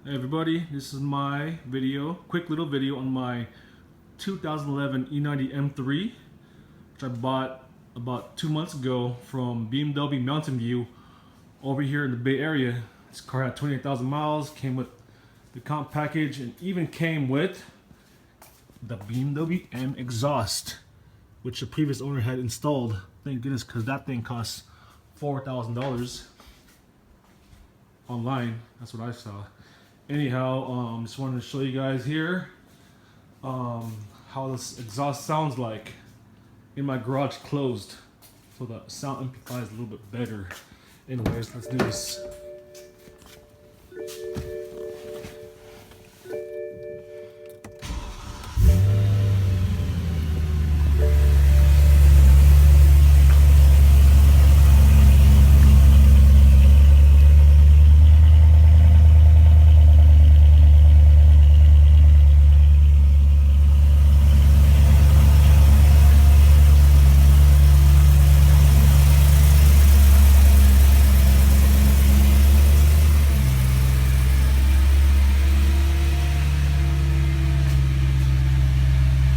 Hey everybody, this is my video, quick little video on my 2011 E90 M3, which I bought about 2 months ago from BMW Mountain View over here in the Bay Area. This car had 28,000 miles, came with the comp package, and even came with the BMW M exhaust, which the previous owner had installed. Thank goodness, because that thing costs $4,000 online. That's what I saw. Anyhow, just wanted to show you guys here how this exhaust sounds like in my garage closed, so the sound amplifies a little bit better. Anyways, let's do this.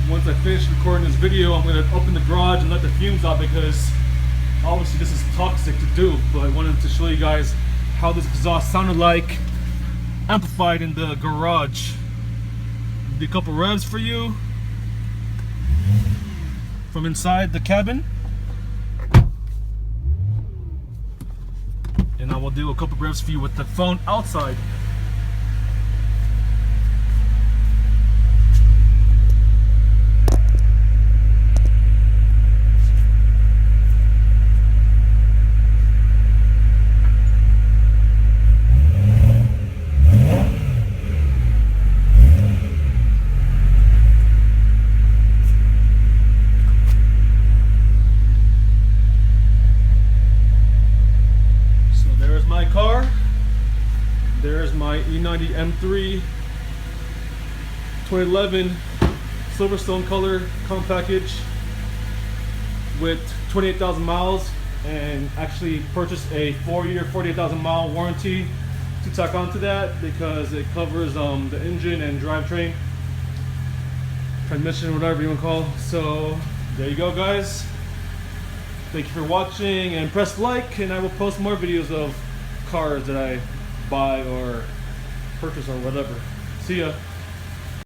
Once I finish recording this video, I'm going to open the garage and let the fumes out, because obviously this is toxic to do, but I wanted to show you guys how this exhaust sounded like amplified in the garage. Do a couple revs for you from inside the cabin, and I will do a couple revs for you with the phone outside. My car, there's my E90 M3 2011 Silverstone color comp package with 28,000 miles, and actually purchased a 4-year 48,000 mile warranty to tack onto that, because it covers the engine and drivetrain, transmission, whatever you want to call. So there you go, guys. Thank you for watching, and press like, and I will post more videos of cars that I buy or purchase or whatever. See ya.